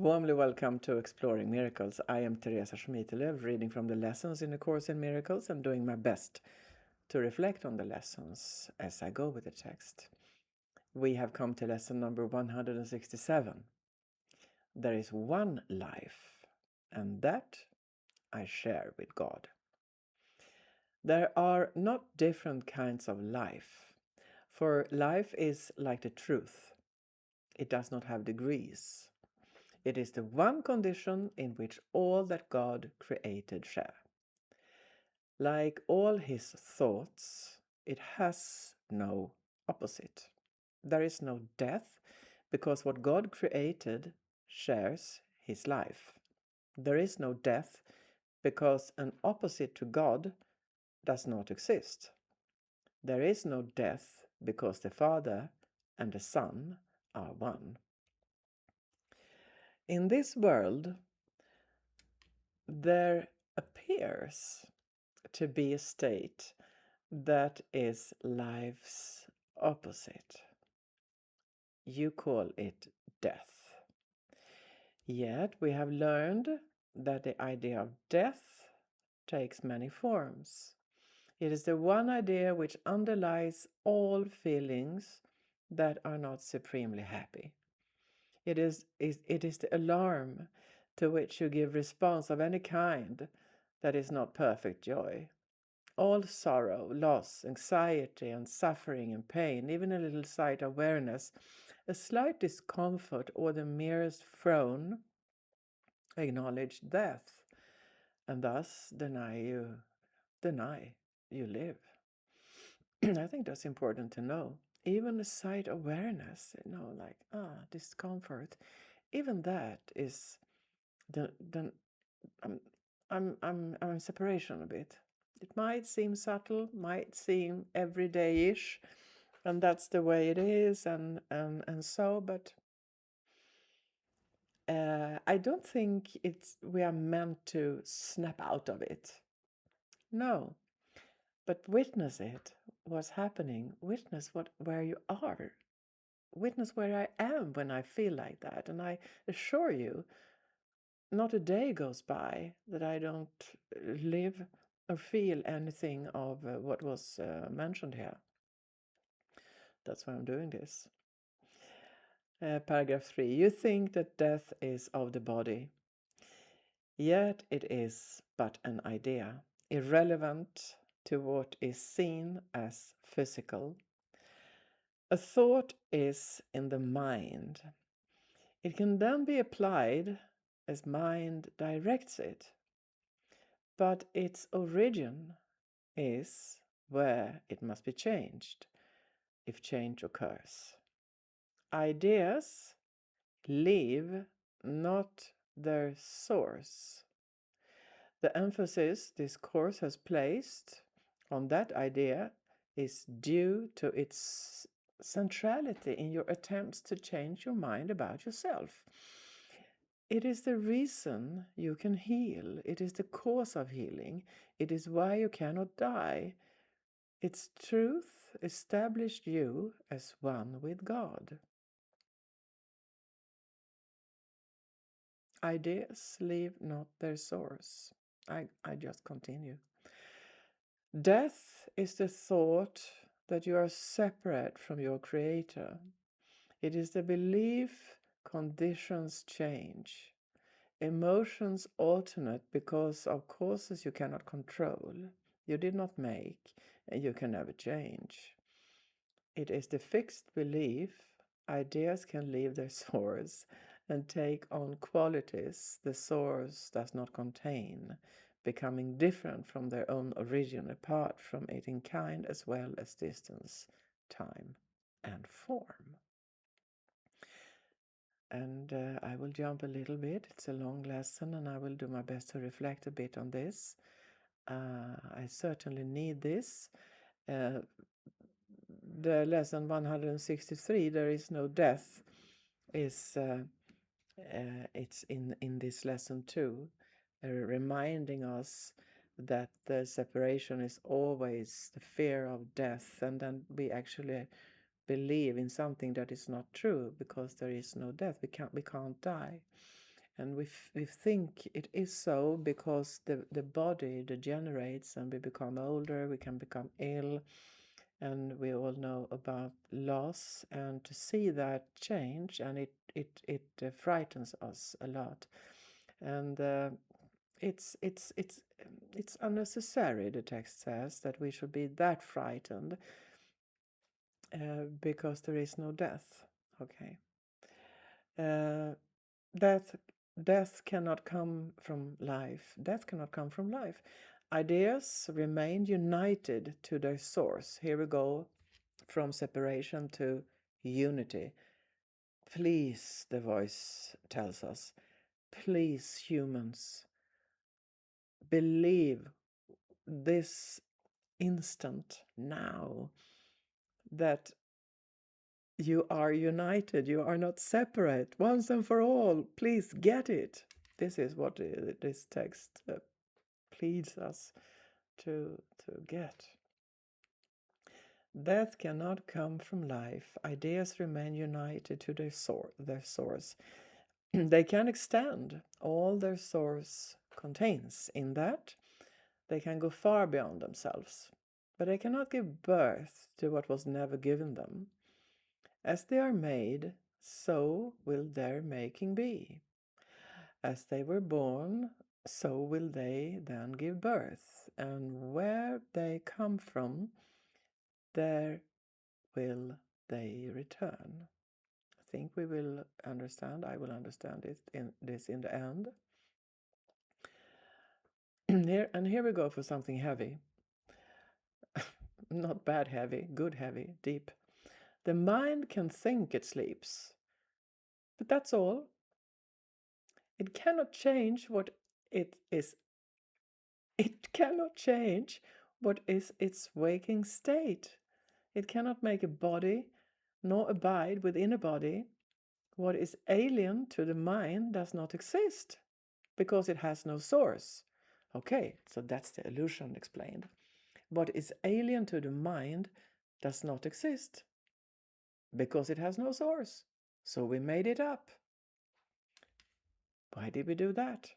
Warmly welcome to Exploring Miracles. I am Teresa Schmidtelev, reading from the lessons in the Course in Miracles and doing my best to reflect on the lessons as I go with the text. We have come to lesson number 167. There is one life, and that I share with God. There are not different kinds of life, for life is like the truth. It does not have degrees. It is the one condition in which all that God created share. Like all his thoughts, it has no opposite. There is no death, because what God created shares his life. There is no death, because an opposite to God does not exist. There is no death, because the Father and the Son are one. In this world, there appears to be a state that is life's opposite. You call it death. Yet we have learned that the idea of death takes many forms. It is the one idea which underlies all feelings that are not supremely happy. It is the alarm to which you give response of any kind that is not perfect joy. All sorrow, loss, anxiety, and suffering and pain, even a little slight awareness, a slight discomfort, or the merest frown, acknowledge death, and thus deny you live. I think that's important to know. Even a slight awareness, like discomfort, even that is the I'm in separation a bit. It might seem subtle, might seem everyday-ish, and that's the way it is, and so. But I don't think we are meant to snap out of it. No, but witness it. What's happening? Witness where you are. Witness where I am when I feel like that, and I assure you, not a day goes by that I don't live or feel anything of what was mentioned here. That's why I'm doing this. Paragraph 3. You think that death is of the body, yet it is but an idea, irrelevant to what is seen as physical. A thought is in the mind. It can then be applied as mind directs it, but its origin is where it must be changed, if change occurs. Ideas leave not their source. The emphasis this course has placed on that idea is due to its centrality in your attempts to change your mind about yourself. It is the reason you can heal. It is the cause of healing. It is why you cannot die. Its truth established you as one with God. Ideas leave not their source. I just continue. Death is the thought that you are separate from your Creator. It is the belief conditions change. Emotions alternate because of causes you cannot control, you did not make, and you can never change. It is the fixed belief ideas can leave their source and take on qualities the source does not contain, becoming different from their own origin, apart from it in kind as well as distance, time, and form. And I will jump a little bit. It's a long lesson, and I will do my best to reflect a bit on this. I certainly need this. The lesson 163, there is no death, is it's in this lesson too, reminding us that the separation is always the fear of death, and then we actually believe in something that is not true because there is no death. We can't die. And we think it is so because the body degenerates and we become older, we can become ill, and we all know about loss. And to see that change, and it frightens us a lot. And it's unnecessary, the text says, that we should be that frightened because there is no death. Okay. Death cannot come from life. Death cannot come from life. Ideas remain united to their source. Here we go from separation to unity. Please, the voice tells us, please, humans, believe this instant now that you are united, you are not separate, once and for all. Please get it. This is what this text pleads us to get. Death cannot come from life. Ideas remain united to their source. They can extend all their source contains. In that, they can go far beyond themselves, but they cannot give birth to what was never given them. As they are made, so will their making be. As they were born, so will they then give birth. And where they come from, there will they return. I think we will understand. I will understand it in the end. Here we go for something heavy. Not bad heavy, good heavy, deep. The mind can think it sleeps, but that's all. It cannot change what it is. It cannot change what is its waking state. It cannot make a body, nor abide within a body. What is alien to the mind does not exist, because it has no source. Okay, so that's the illusion explained. What is alien to the mind does not exist, because it has no source. So we made it up. Why did we do that?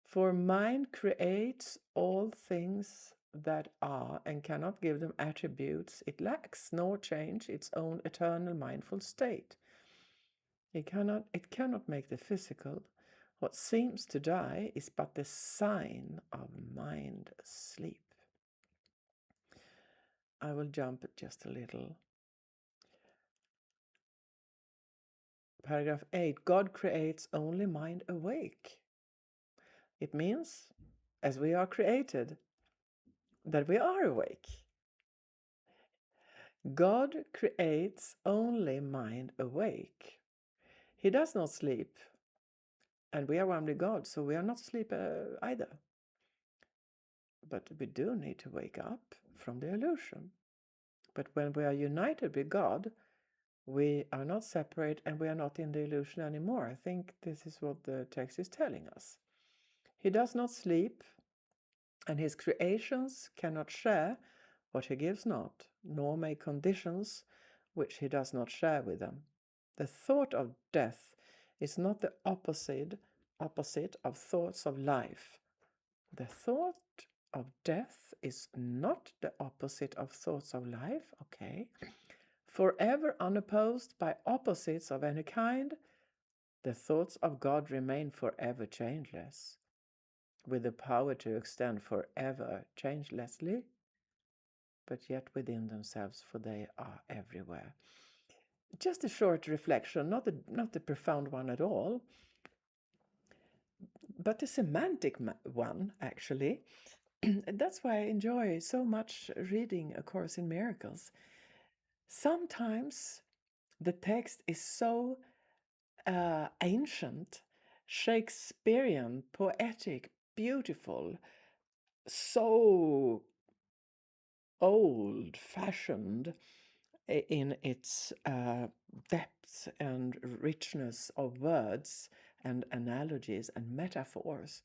For mind creates all things that are and cannot give them attributes it lacks, nor change its own eternal mindful state. It cannot make the physical. What seems to die is but the sign of mind asleep. I will jump just a little. Paragraph 8. God creates only mind awake. It means, as we are created, that we are awake. God creates only mind awake. He does not sleep. And we are one with God, so we are not asleep either. But we do need to wake up from the illusion. But when we are united with God, we are not separate and we are not in the illusion anymore. I think this is what the text is telling us. He does not sleep, and his creations cannot share what he gives not, nor make conditions which he does not share with them. The thought of death is not the opposite of thoughts of life. The thought of death is not the opposite of thoughts of life, okay? Forever unopposed by opposites of any kind, the thoughts of God remain forever changeless, with the power to extend forever changelessly, but yet within themselves, for they are everywhere. Just a short reflection, not a profound one at all, but a semantic one, actually. That's why I enjoy so much reading A Course in Miracles. Sometimes the text is so ancient, Shakespearean, poetic, beautiful, so old-fashioned in its depth and richness of words and analogies and metaphors.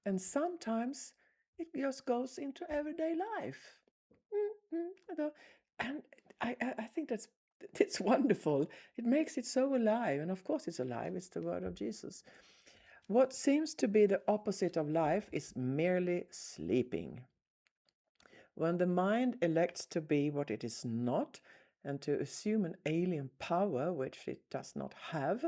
And sometimes it just goes into everyday life. And I think it's wonderful. It makes it so alive. And of course it's alive. It's the word of Jesus. What seems to be the opposite of life is merely sleeping. When the mind elects to be what it is not and to assume an alien power which it does not have,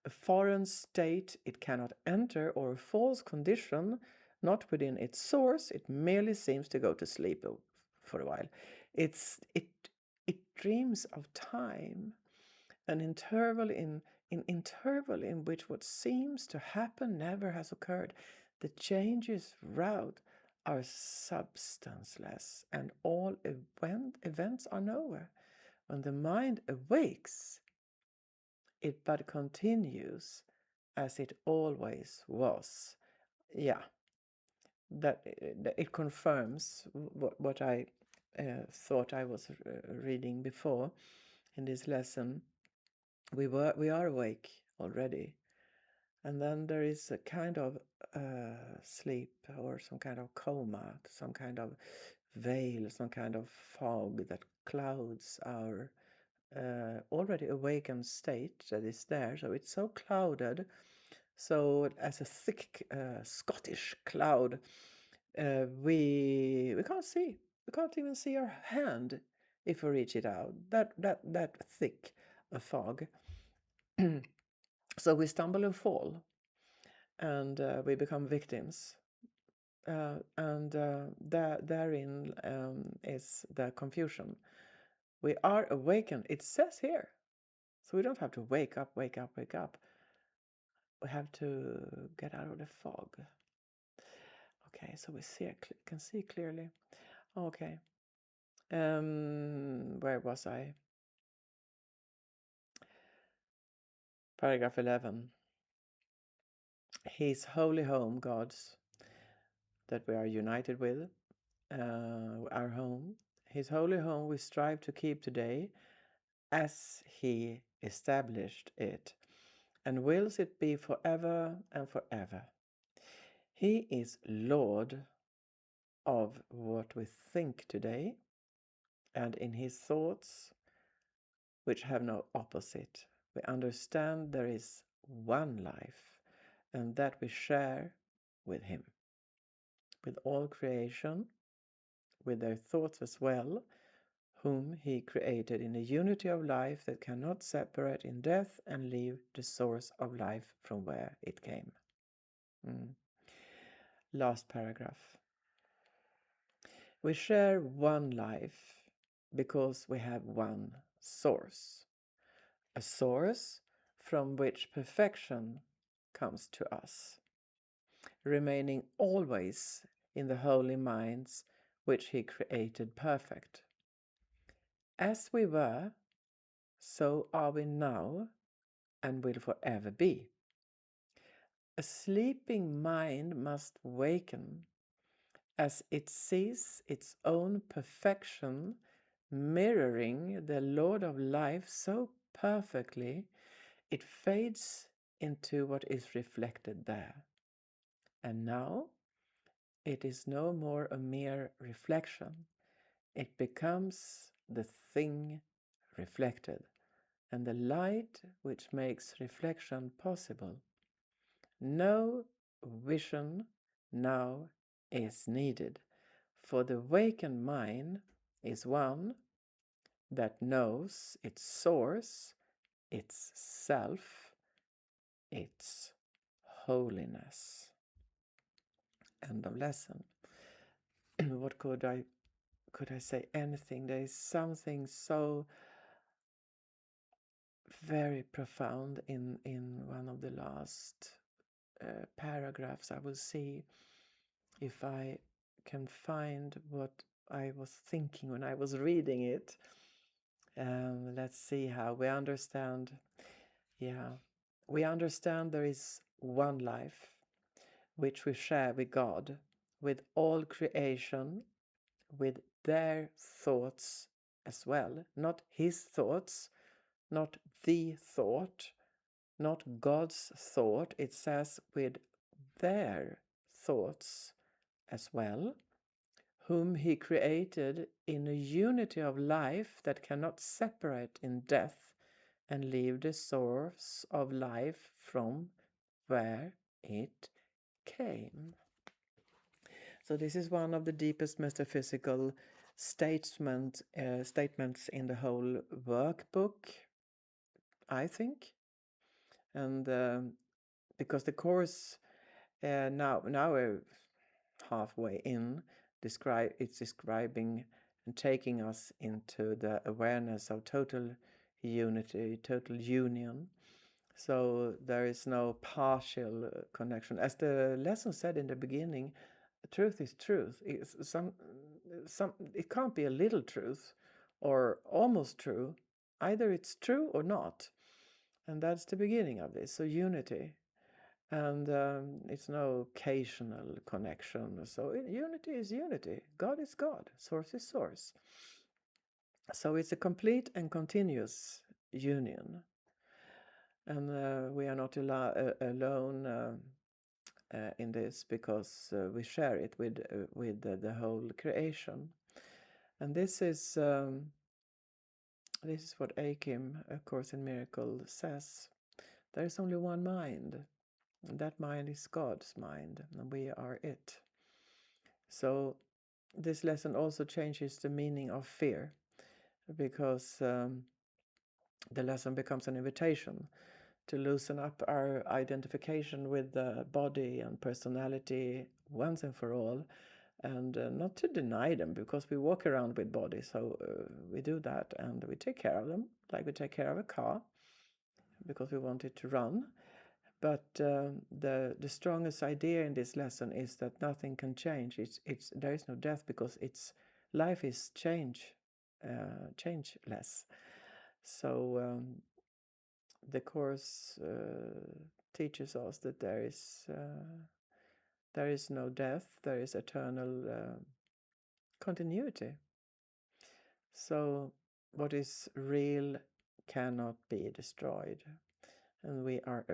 a foreign state it cannot enter, or a false condition not within its source, it merely seems to go to sleep for a while. It dreams of time, an interval in which what seems to happen never has occurred. The changes wrought are substanceless, and all events are nowhere. When the mind awakes, it but continues as it always was. Yeah, that it confirms what I thought I was reading before in this lesson. We are awake already, and then there is a kind of sleep, or some kind of coma, some kind of veil, some kind of fog that clouds our already awakened state that is there. So it's so clouded, so as a thick Scottish cloud, we can't even see our hand if we reach it out. That thick a fog. So we stumble and fall, and we become victims. And therein is the confusion. We are awakened. It says here. So we don't have to wake up, wake up, wake up. We have to get out of the fog. Okay, so we can see clearly. Okay. Where was I? Paragraph 11. His holy home, God's, that we are united with, our home, his holy home we strive to keep today as he established it, and wills it be forever and forever. He is Lord of what we think today, and in his thoughts, which have no opposite, we understand there is one life, and that we share with him, with all creation, with their thoughts as well, whom he created in a unity of life that cannot separate in death and leave the source of life from where it came. Last paragraph. We share one life because we have one source, a source from which perfection comes to us, remaining always in the holy minds which he created perfect. As we were, so are we now and will forever be. A sleeping mind must waken as it sees its own perfection mirroring the Lord of life so perfectly, it fades into what is reflected there. And now it is no more a mere reflection. It becomes the thing reflected, and the light which makes reflection possible. No vision now is needed, for the wakened mind is one that knows its source, its self, its holiness. End of lesson. What could I say anything? There is something so very profound in one of the last paragraphs. I will see if I can find what I was thinking when I was reading it. Let's see how we understand. Yeah, we understand there is one life which we share with God, with all creation, with their thoughts as well. Not his thoughts, not the thought, not God's thought. It says with their thoughts as well, whom he created in a unity of life that cannot separate in death, and leave the source of life from where it came. So this is one of the deepest metaphysical statements in the whole workbook, I think. And because the course now we're halfway in, it's describing and taking us into the awareness of total unity, total union. So there is no partial connection. As the lesson said in the beginning, truth is truth. It's it can't be a little truth or almost true. Either it's true or not. And that's the beginning of this. So unity. And it's no occasional connection. So unity is unity. God is God. Source is source. So it's a complete and continuous union. And we are not alone in this, because we share it with the whole creation. And this is what ACIM, A Course in Miracles, says. There is only one mind, and that mind is God's mind, and we are it. So this lesson also changes the meaning of fear, because the lesson becomes an invitation to loosen up our identification with the body and personality once and for all, and not to deny them, because we walk around with bodies, so we do that, and we take care of them like we take care of a car, because we want it to run. But the strongest idea in this lesson is that nothing can change. There is no death, because life is changeless. So the course teaches us that there is no death. There is eternal continuity. So what is real cannot be destroyed, and we are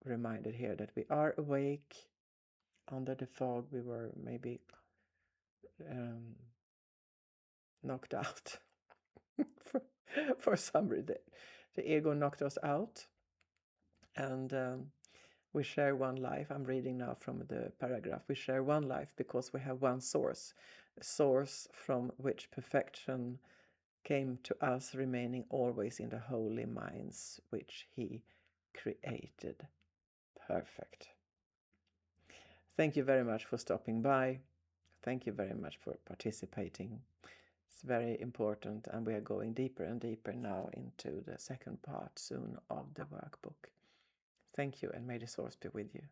reminded here that we are awake. Under the fog, we were maybe knocked out for some reason. The ego knocked us out, and we share one life. I'm reading now from the paragraph. We share one life because we have one source, a source from which perfection came to us, remaining always in the holy minds which he created. Perfect. Thank you very much for stopping by. Thank you very much for participating. It's very important, and we are going deeper and deeper now into the second part soon of the workbook. Thank you, and may the source be with you.